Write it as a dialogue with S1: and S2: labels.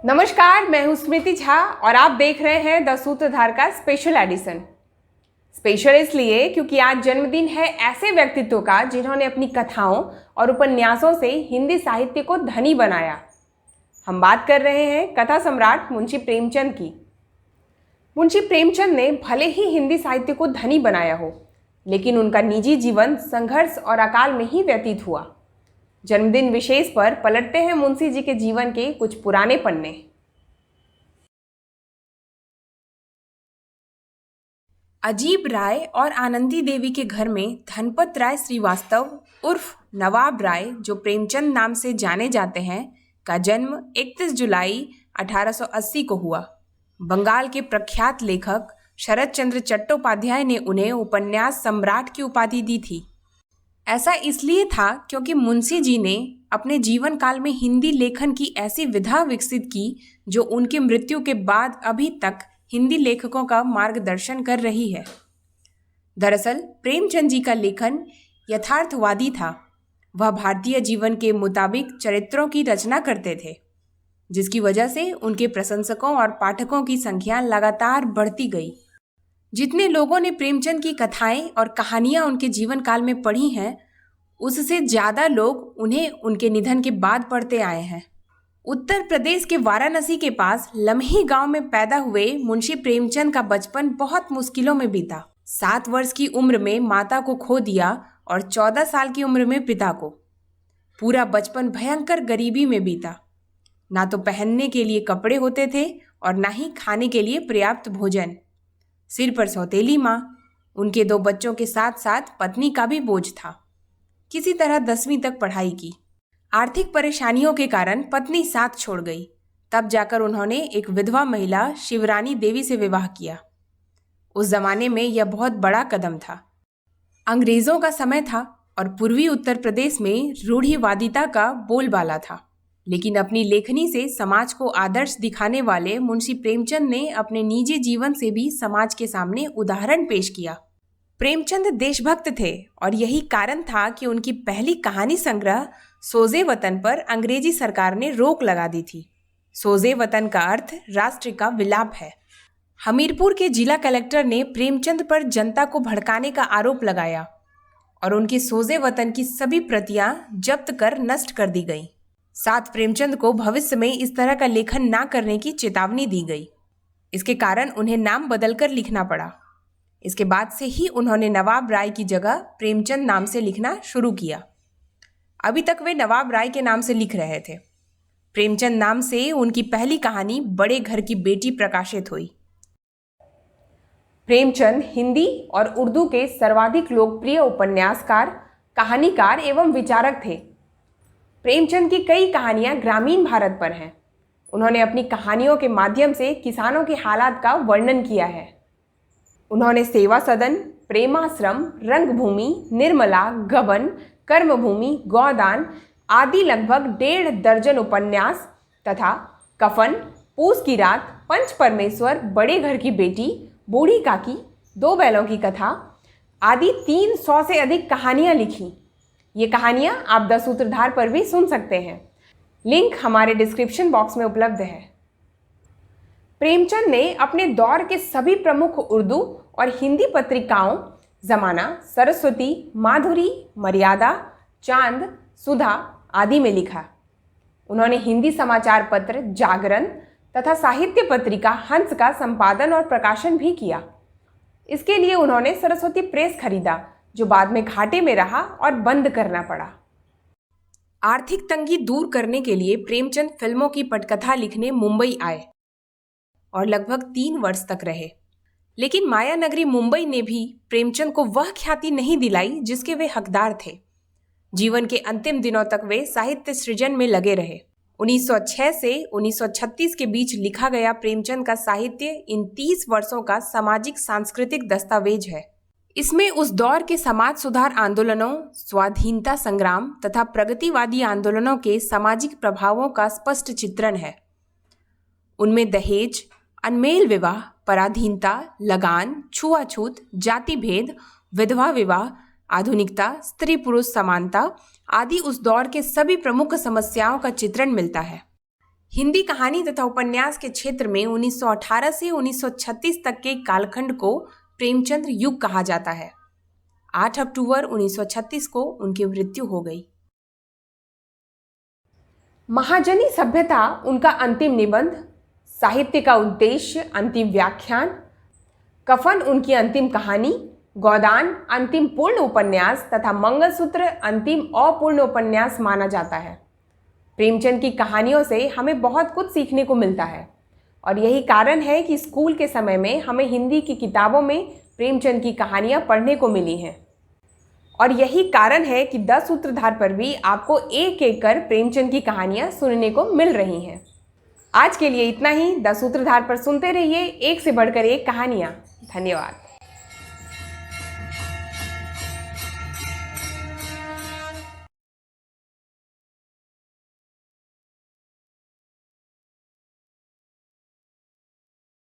S1: नमस्कार, मैं हूं स्मृति झा और आप देख रहे हैं द सूत्रधार का स्पेशल एडिशन। स्पेशल इसलिए क्योंकि आज जन्मदिन है ऐसे व्यक्तित्व का जिन्होंने अपनी कथाओं और उपन्यासों से हिंदी साहित्य को धनी बनाया। हम बात कर रहे हैं कथा सम्राट मुंशी प्रेमचंद की। मुंशी प्रेमचंद ने भले ही हिंदी साहित्य को धनी बनाया हो, लेकिन उनका निजी जीवन संघर्ष और अकाल में ही व्यतीत हुआ। जन्मदिन विशेष पर पलटते हैं मुंशी जी के जीवन के कुछ पुराने पन्ने। अजीब राय और आनंदी देवी के घर में धनपत राय श्रीवास्तव उर्फ नवाब राय, जो प्रेमचंद नाम से जाने जाते हैं, का जन्म 31 जुलाई 1880 को हुआ। बंगाल के प्रख्यात लेखक शरद चंद्र चट्टोपाध्याय ने उन्हें उपन्यास सम्राट की उपाधि दी थी। ऐसा इसलिए था क्योंकि मुंशी जी ने अपने जीवन काल में हिंदी लेखन की ऐसी विधा विकसित की जो उनकी मृत्यु के बाद अभी तक हिंदी लेखकों का मार्गदर्शन कर रही है। दरअसल प्रेमचंद जी का लेखन यथार्थवादी था। वह भारतीय जीवन के मुताबिक चरित्रों की रचना करते थे, जिसकी वजह से उनके प्रशंसकों और पाठकों की संख्या लगातार बढ़ती गई। जितने लोगों ने प्रेमचंद की कथाएं और कहानियां उनके जीवन काल में पढ़ी हैं, उससे ज़्यादा लोग उन्हें उनके निधन के बाद पढ़ते आए हैं। उत्तर प्रदेश के वाराणसी के पास लम्ही गांव में पैदा हुए मुंशी प्रेमचंद का बचपन बहुत मुश्किलों में बीता। 7 वर्ष की उम्र में माता को खो दिया और 14 साल की उम्र में पिता को। पूरा बचपन भयंकर गरीबी में बीता। ना तो पहनने के लिए कपड़े होते थे और ना ही खाने के लिए पर्याप्त भोजन। सिर पर सौतेली माँ, उनके 2 बच्चों के साथ साथ पत्नी का भी बोझ था। किसी तरह 10वीं तक पढ़ाई की। आर्थिक परेशानियों के कारण पत्नी साथ छोड़ गई। तब जाकर उन्होंने एक विधवा महिला शिवरानी देवी से विवाह किया। उस जमाने में यह बहुत बड़ा कदम था। अंग्रेजों का समय था और पूर्वी उत्तर प्रदेश में रूढ़िवादिता का बोलबाला था। लेकिन अपनी लेखनी से समाज को आदर्श दिखाने वाले मुंशी प्रेमचंद ने अपने निजी जीवन से भी समाज के सामने उदाहरण पेश किया। प्रेमचंद देशभक्त थे और यही कारण था कि उनकी पहली कहानी संग्रह सोजे वतन पर अंग्रेजी सरकार ने रोक लगा दी थी। सोजे वतन का अर्थ राष्ट्र का विलाप है। हमीरपुर के जिला कलेक्टर ने प्रेमचंद पर जनता को भड़काने का आरोप लगाया और उनकी सोजे वतन की सभी प्रतियां जब्त कर नष्ट कर दी गईं। साथ प्रेमचंद को भविष्य में इस तरह का लेखन ना करने की चेतावनी दी गई। इसके कारण उन्हें नाम बदलकर लिखना पड़ा। इसके बाद से ही उन्होंने नवाब राय की जगह प्रेमचंद नाम से लिखना शुरू किया। अभी तक वे नवाब राय के नाम से लिख रहे थे। प्रेमचंद नाम से उनकी पहली कहानी बड़े घर की बेटी प्रकाशित हुई। प्रेमचंद हिंदी और उर्दू के सर्वाधिक लोकप्रिय उपन्यासकार, कहानीकार एवं विचारक थे। प्रेमचंद की कई कहानियां ग्रामीण भारत पर हैं। उन्होंने अपनी कहानियों के माध्यम से किसानों के हालात का वर्णन किया है। उन्होंने सेवा सदन, प्रेमाश्रम, रंगभूमि, निर्मला, गबन, कर्मभूमि, गौदान आदि लगभग 1.5 दर्जन उपन्यास तथा कफन, पूस की रात, पंच परमेश्वर, बड़े घर की बेटी, बूढ़ी काकी, 2 बैलों की कथा आदि 300 से अधिक कहानियां लिखी। ये कहानियां आप द सूत्रधार पर भी सुन सकते हैं। लिंक हमारे डिस्क्रिप्शन बॉक्स में उपलब्ध है। प्रेमचंद ने अपने दौर के सभी प्रमुख उर्दू और हिंदी पत्रिकाओं जमाना, सरस्वती, माधुरी, मर्यादा, चांद, सुधा आदि में लिखा। उन्होंने हिंदी समाचार पत्र जागरण तथा साहित्य पत्रिका हंस का संपादन और प्रकाशन भी किया। इसके लिए उन्होंने सरस्वती प्रेस खरीदा, जो बाद में घाटे में रहा और बंद करना पड़ा। आर्थिक तंगी दूर करने के लिए प्रेमचंद फिल्मों की पटकथा लिखने मुंबई आए और लगभग 3 वर्ष तक रहे। लेकिन मायानगरी मुंबई ने भी प्रेमचंद को वह ख्याति नहीं दिलाई जिसके वे हकदार थे। जीवन के अंतिम दिनों तक वे साहित्य सृजन में लगे रहे। 1906 से 1936 के बीच लिखा गया प्रेमचंद का साहित्य इन 30 वर्षों का सामाजिक सांस्कृतिक दस्तावेज है। इसमें उस दौर के समाज सुधार आंदोलनों, स्वाधीनता संग्राम तथा प्रगतिवादी आंदोलनों के सामाजिक प्रभावों का स्पष्ट चित्रण है। उनमें दहेज, अनमेल विवाह, पराधीनता, लगान, छुआछूत, जाति भेद, विधवा विवाह, आधुनिकता, स्त्री पुरुष समानता आदि उस दौर के सभी प्रमुख समस्याओं का चित्रण मिलता है। हिंदी कहानी तथा उपन्यास के क्षेत्र में 1918 से 1936 तक के कालखंड को प्रेमचंद्र युग कहा जाता है। 8 अक्टूबर 1936 को उनकी मृत्यु हो गई। महाजनी सभ्यता उनका अंतिम निबंध, साहित्य का उद्देश्य अंतिम व्याख्यान, कफन उनकी अंतिम कहानी, गोदान अंतिम पूर्ण उपन्यास तथा मंगलसूत्र अंतिम अपूर्ण उपन्यास माना जाता है। प्रेमचंद की कहानियों से हमें बहुत कुछ सीखने को मिलता है और यही कारण है कि स्कूल के समय में हमें हिंदी की किताबों में प्रेमचंद की कहानियाँ पढ़ने को मिली हैं। और यही कारण है कि 10 सूत्रधार पर भी आपको एक एक कर प्रेमचंद की कहानियाँ सुनने को मिल रही हैं। आज के लिए इतना ही। 10 सूत्रधार पर सुनते रहिए एक से बढ़कर एक कहानियाँ। धन्यवाद।